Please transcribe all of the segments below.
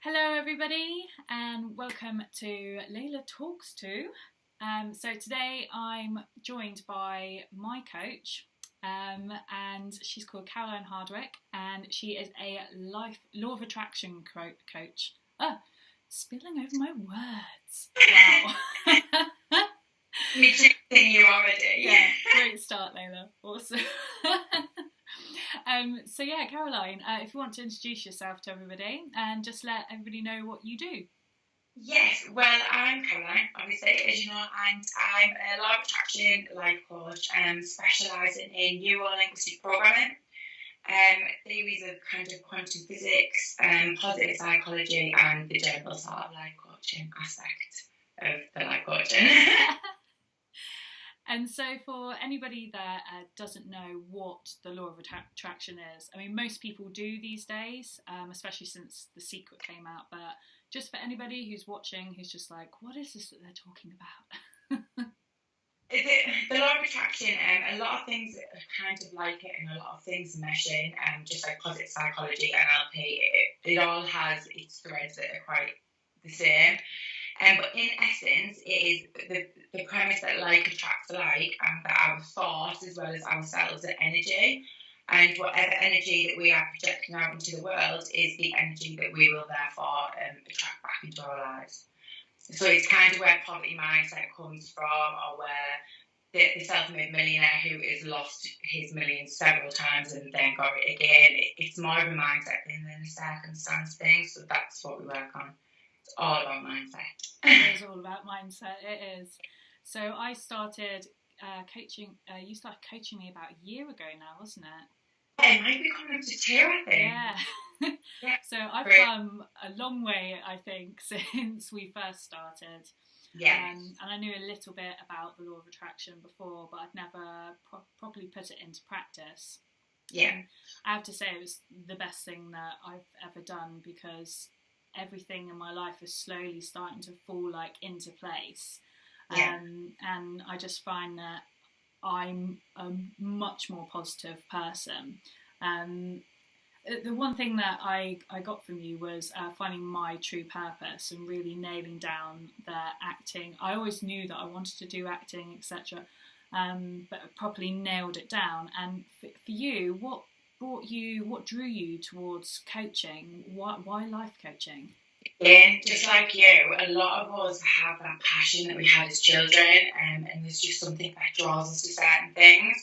Hello everybody and welcome to Leila Talks To. So today I'm joined by my coach and she's called Caroline Hardwick and she is a Law of Attraction coach. Spilling over my words. Wow. Me cheating you already. Yeah, great start Leila. Awesome. So Caroline, if you want to introduce yourself to everybody and just let everybody know what you do. Yes, well, I'm Caroline, obviously, as you know, and I'm a Law of Attraction life coach specialising in neuro-linguistic programming, theories of kind of quantum physics, positive psychology, and the general sort of life coaching aspect of the life coaching. And so for anybody that doesn't know what the Law of Attraction is, I mean, most people do these days, especially since The Secret came out, but just for anybody who's watching, who's just like, what is this that they're talking about? The Law of Attraction, a lot of things are kind of like it and a lot of things meshing, just like positive psychology, NLP, it all has its threads that are quite the same. But in essence, it is the premise that like attracts like, and that our thoughts as well as ourselves are energy, and whatever energy that we are projecting out into the world is the energy that we will therefore attract back into our lives. So it's kind of where poverty mindset comes from, or where the self-made millionaire who has lost his millions several times and then got it again. It's more of a mindset thing than a circumstance thing, so that's what we work on. It's all about mindset. It is all about mindset, it is. So I started coaching, you started coaching me about a year ago now, wasn't it? It might be coming up to 2, I think. Yeah. So I've come a long way, I think, since we first started. Yeah. And I knew a little bit about the Law of Attraction before, but I'd never properly put it into practice. Yeah. And I have to say it was the best thing that I've ever done, because everything in my life is slowly starting to fall into place. Yeah. And I just find that I'm a much more positive person. The one thing that I got from you was finding my true purpose and really nailing down the acting. I always knew that I wanted to do acting, etc., but properly nailed it down. And for you, what drew you towards coaching? Why life coaching? Yeah, just like you, a lot of us have that passion that we had as children, and there's just something that draws us to certain things.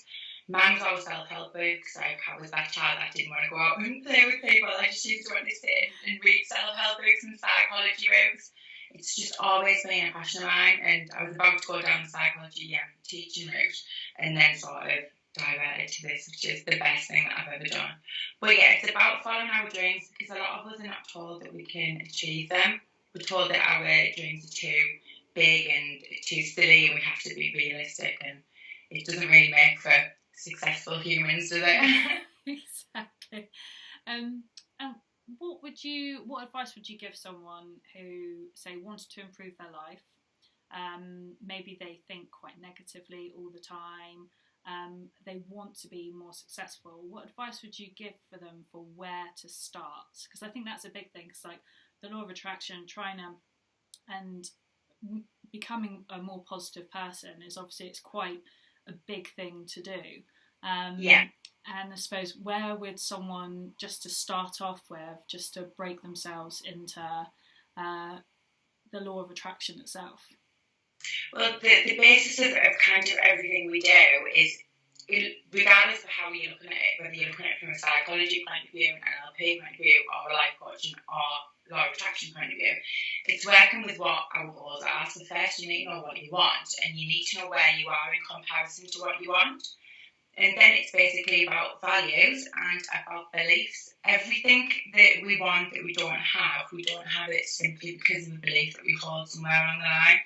Mine was always self-help books. Like, I was that child that didn't want to go out and play with people. I just used to want to sit and read self-help books and psychology books. It's just always been a passion of mine, and I was about to go down the psychology teaching route, and then sort of diverted to this, which is the best thing that I've ever done. But yeah, it's about following our dreams, because a lot of us are not told that we can achieve them. We're told that our dreams are too big and too silly, and we have to be realistic, and it doesn't really make for successful humans, does it? Exactly. What advice would you give someone who, say, wanted to improve their life? Maybe they think quite negatively all the time. They want to be more successful. What advice would you give for them for where to start? Because I think that's a big thing. Because the Law of Attraction, and becoming a more positive person is obviously it's quite a big thing to do. And I suppose where would someone just to start off with, just to break themselves into the Law of Attraction itself? Well, the basis of kind of everything we do is, regardless of how you're looking at it, whether you're looking at it from a psychology point of view, an NLP point of view, or a life coaching or Law of Attraction point of view, it's working with what our goals are. So first you need to know what you want, and you need to know where you are in comparison to what you want. And then it's basically about values and about beliefs. Everything that we want that we don't have it simply because of a belief that we hold somewhere along the line.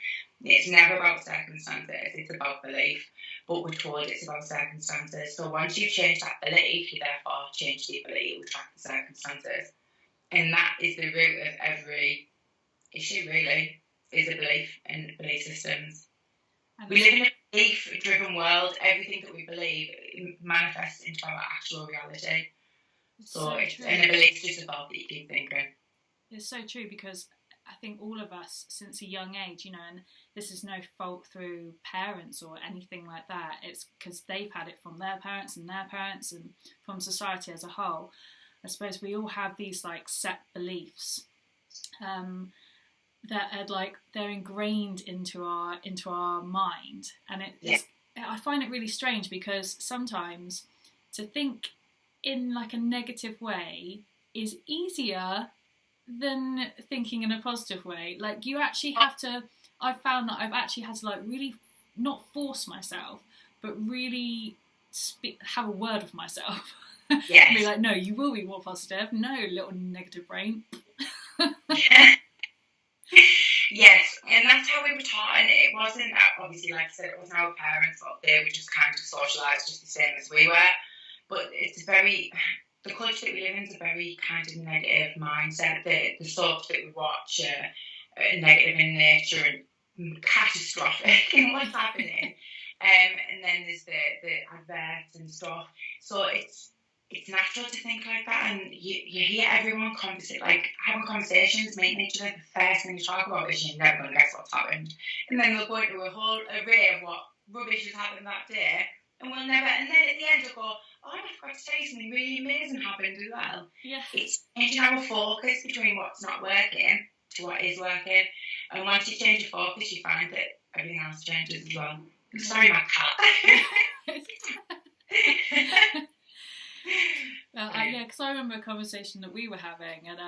It's never about circumstances, it's about belief. But we're told it's about circumstances. So once you've changed that belief, you therefore change the ability to attract the circumstances. And that is the root of every issue, really, is a belief and belief systems. We live in a belief-driven world. Everything that we believe manifests into our actual reality. So it's, and a belief's just a thought that you keep thinking. It's so true, because I think all of us, since a young age, and this is no fault through parents or anything like that, it's because they've had it from their parents and from society as a whole. I suppose we all have these like set beliefs that are like, they're ingrained into our mind, and I find it really strange, because sometimes to think in like a negative way is easier than thinking in a positive way. Like, you actually have to, I've found that I've actually had to like really not force myself, but really have a word with myself. Yes. Be like, no, you will be more positive. No, little negative brain. Yes, and that's how we were taught, and it wasn't, obviously, like I said, it wasn't our parents, or they were just kind of socialised just the same as we were, but the culture that we live in is a very kind of negative mindset. The soaps that we watch are negative in nature and catastrophic in what's happening, and then there's the adverts and stuff, so it's natural to think like that, and you hear everyone having conversations, making each other, the first thing you talk about is you're never going to guess what's happened. And then they'll go into a whole array of what rubbish has happened that day, and then at the end they'll go, oh, I forgot to tell you something really amazing happened as well. Yeah. It's changing our focus between what's not working to what is working, and once you change your focus, you find that everything else changes as well. Sorry, my cat. Because I remember a conversation that we were having, and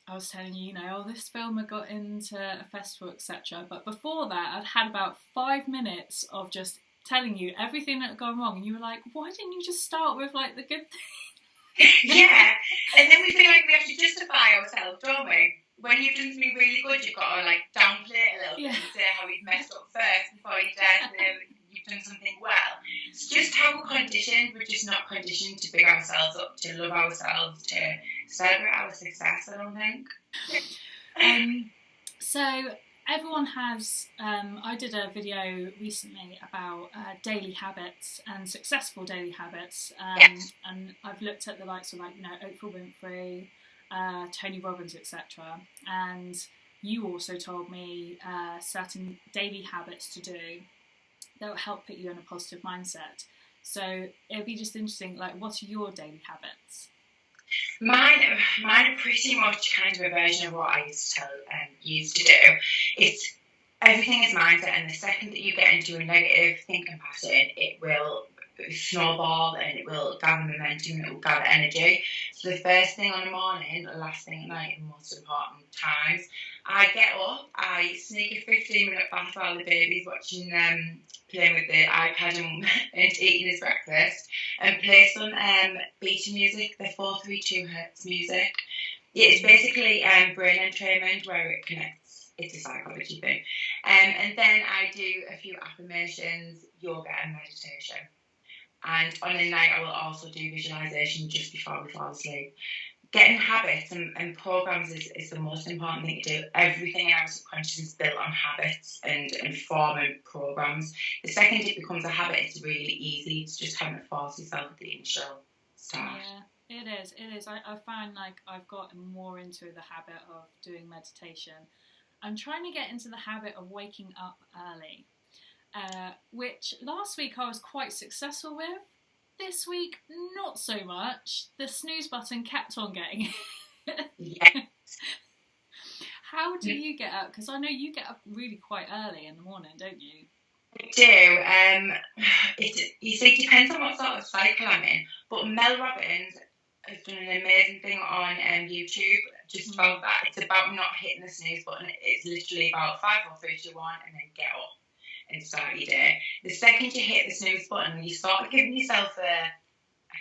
I was telling you, this film had got into a festival, etc. But before that, I'd had about 5 minutes of just telling you everything that had gone wrong, and you were like, why didn't you just start with like the good thing? Yeah, and then we feel like we have to justify ourselves, don't we? When you've done something really good, you've got to like downplay it a little bit and say how you've messed up first before you dare say you've done something well. It's just how we're conditioned. We're just not conditioned to big ourselves up, to love ourselves, to celebrate our success, I don't think. So everyone has, I did a video recently about daily habits and successful daily habits, Yes. and I've looked at the likes of Oprah Winfrey, Tony Robbins, etc. And you also told me certain daily habits to do that will help put you in a positive mindset. So it'll be just interesting, like, what are your daily habits? Mine are pretty much kind of a version of what I used to tell used to do. It's everything is mindset, and the second that you get into a negative thinking pattern, it will snowball and it will gather momentum and it will gather energy. So the first thing on the morning, the last thing at night, and most important times, I get up, I sneak a 15-minute bath while the baby's watching playing with the iPad and eating his breakfast, and play some beta music, the 432 hertz music. Yeah, it's basically brain entrainment where it connects. It's a psychology thing. And then I do a few affirmations, yoga and meditation. And on a night I will also do visualization just before we fall asleep. Getting habits and programs is the most important thing to do. Everything in our subconscious is built on habits and forming programs. The second it becomes a habit, it's really easy. It's just having to force yourself at the initial start. Yeah, it is. I find like I've gotten more into the habit of doing meditation. I'm trying to get into the habit of waking up early, which last week I was quite successful with. This week, not so much. The snooze button kept on getting it. Yes. How do you get up? Because I know you get up really quite early in the morning, don't you? I do. It depends on what sort of cycle I'm in. But Mel Robbins has done an amazing thing on YouTube just about that. It's about not hitting the snooze button. It's literally about 5, 4, 3, 2, 1, and then get up and start your day. The second you hit the snooze button, you start giving yourself a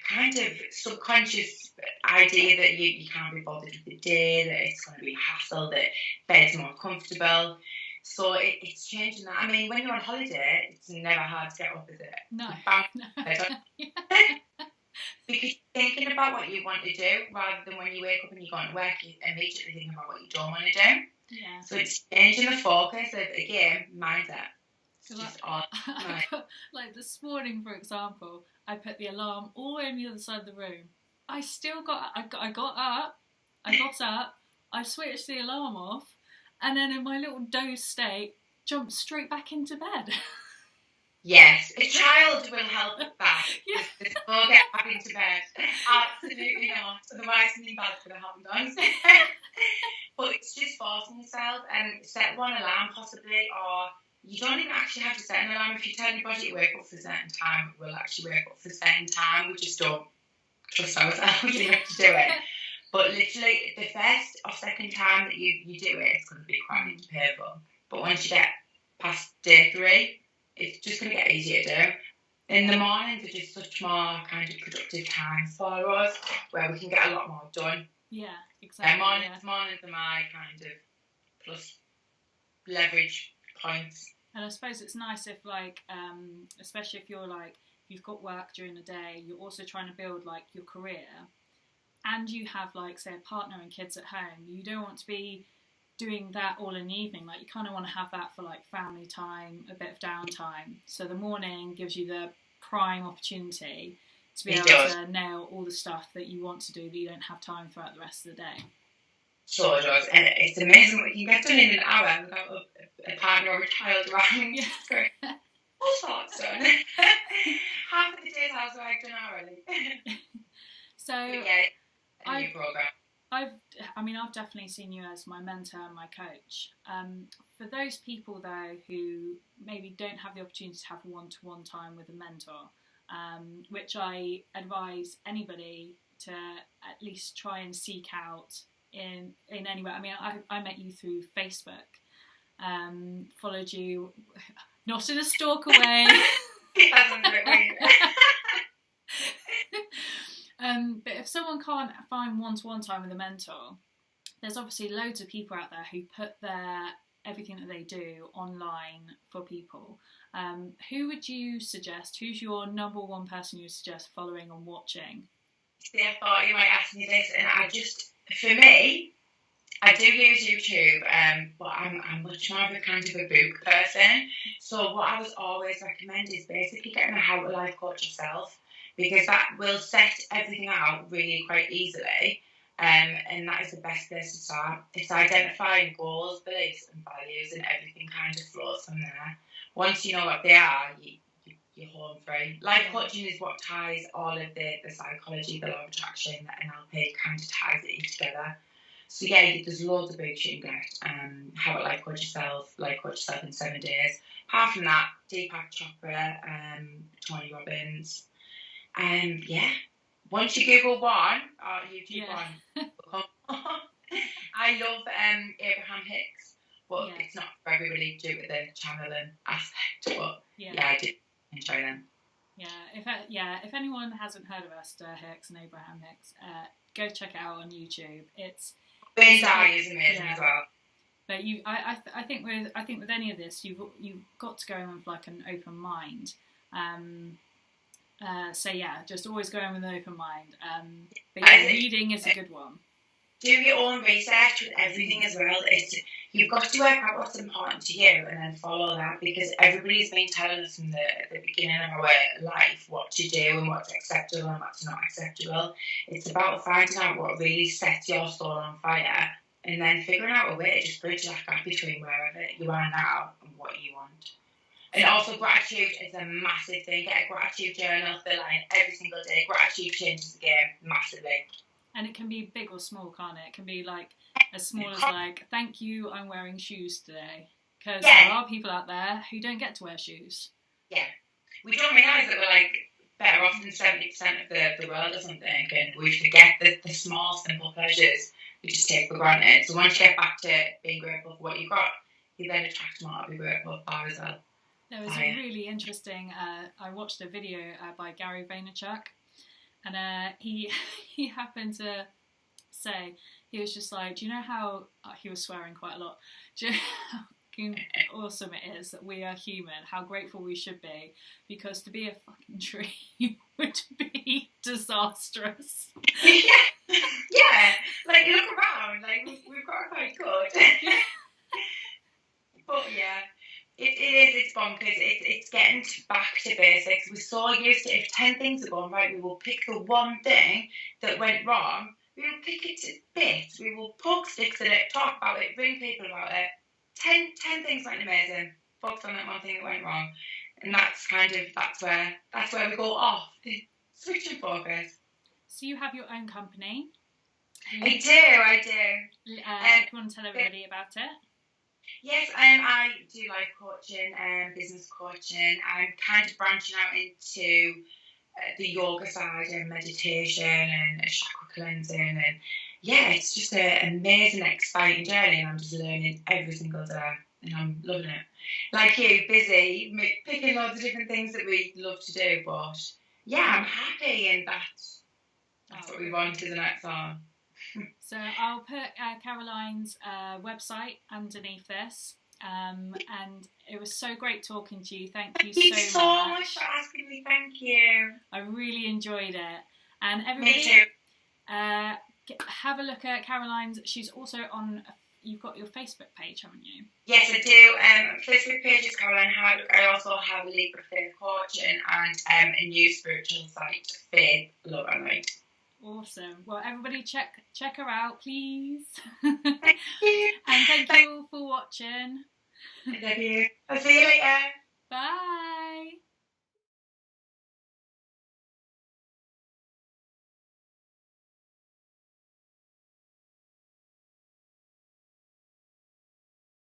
kind of subconscious idea that you can't be bothered with the day, that it's going to be a hassle, that bed's more comfortable. So it's changing that. I mean, when you're on holiday, it's never hard to get up, is it? No. Because you're thinking about what you want to do rather than when you wake up and you go to work, you immediately think about what you don't want to do. Yeah. So it's changing the focus of, again, mindset. Like this morning, for example, I put the alarm all the way on the other side of the room. I got up, I'd switch the alarm off, and then in my little doze state, jump straight back into bed. Yes, a child will help with that. Yeah. Just go get back into bed. Absolutely not. Otherwise, something bad's going to happen downstairs. But it's just forcing yourself and set one alarm possibly, or you don't even actually have to set an alarm. If you tell your body to wake up for a certain time, it will actually wake up for a certain time. We just don't trust ourselves enough to do it. But literally, the first or second time that you do it, it's going to be quite painful. But once you get past day 3, it's just going to get easier to do. In the mornings are just such more kind of productive times for us, where we can get a lot more done. Yeah, exactly. Mornings are my kind of plus leverage points. And I suppose it's nice if, like, especially if you're like, you've got work during the day, you're also trying to build like your career, and you have like, say, a partner and kids at home. You don't want to be doing that all in the evening. Like, you kind of want to have that for like family time, a bit of downtime. So the morning gives you the prime opportunity to be able to nail all the stuff that you want to do that you don't have time throughout the rest of the day. Sure it does, and it's amazing what you can get done in an hour without a partner or a child around. Yeah. All sorts done. Half of the day's housework done already. So yeah, a new program. I've definitely seen you as my mentor and my coach. For those people though who maybe don't have the opportunity to have one-to-one time with a mentor, which I advise anybody to at least try and seek out in any way. I mean, I met you through Facebook, followed you, not in a stalker way. But if someone can't find one-to-one time with a mentor, there's obviously loads of people out there who put everything that they do online for people. Who would you suggest? Who's your number one person you would suggest following and watching? See, I thought you might ask me this, and for me, I do use YouTube, but I'm much more of a kind of a book person. So what I would always recommend is basically getting a How to Life Coach yourself, because that will set everything out really quite easily, and that is the best place to start. It's identifying goals, beliefs and values, and everything kind of flows from there. Once you know what they are, you're home free. Life coaching is what ties all of the psychology, the law of attraction, and NLP kind of ties it together. So yeah, there's loads of books you can get. How to Life Coach Yourself in 7 days. Apart from that, Deepak Chopra, Tony Robbins. Yeah, once you Google one, or YouTube one, I love Abraham Hicks, but it's not for everybody due to the channeling aspect. But I do enjoy them. If anyone hasn't heard of Esther Hicks and Abraham Hicks, go check it out on YouTube. It's Eye is amazing as well. But I think with any of this, you've got to go in with like an open mind. Just always go in with an open mind. But reading is a good one. Do your own research with everything as well. You've got to work out what's important to you and then follow that, because everybody's been telling us from the beginning of our life what to do and what's acceptable and what's not acceptable. It's about finding out what really sets your soul on fire, and then figuring out a way to just bridge that gap between wherever you are now and what you want. And also gratitude is a massive thing. Get a gratitude journal, fill in every single day. Gratitude changes the game massively. And it can be big or small, can't it? It can be like as small as like, thank you, I'm wearing shoes today. Because there are people out there who don't get to wear shoes. Yeah. We don't realise that we're like better off than 70% of the world or something, and we forget the small, simple pleasures we just take for granted. So once you get back to being grateful for what you got, you then attract more to be grateful for as well. There was a really interesting, I watched a video by Gary Vaynerchuk, and he happened to say, he was just like, do you know how, he was swearing quite a lot, do you know how awesome it is that we are human, how grateful we should be, because to be a fucking tree would be disastrous. Yeah, like you look around, like we've got it quite good. But yeah, it's bonkers. It's getting back to basics. We're so used to, if 10 things are going right, we will pick the one thing that went wrong We will pick it to bits. We will poke sticks at it, talk about it, ring people about it. 10 things went amazing. Focus on that one thing that went wrong. And that's where we go off. Switch and focus. So you have your own company. I do. If you want to tell everybody about it. Yes, I do life coaching and business coaching. I'm kind of branching out into the yoga side and meditation and chakra cleansing, and yeah, it's just an amazing, exciting journey, and I'm just learning every single day, and I'm loving it. Like you, busy, picking loads of different things that we love to do, but yeah, I'm happy, and that's what we want, isn't it? So I'll put Caroline's website underneath this. And it was so great talking to you. Thank you so much for asking me. Thank you. I really enjoyed it. And everybody, me too. Have a look at Caroline's. She's also on. You've got your Facebook page, haven't you? Yes, I do. Facebook page is Caroline Hardwick. I also have a Leap of Faith coaching and a new spiritual site, Faith, Love and Light. Awesome. Well, everybody check her out, please. Thank you. And thank you all for watching. Thank you. I'll see you later. Bye.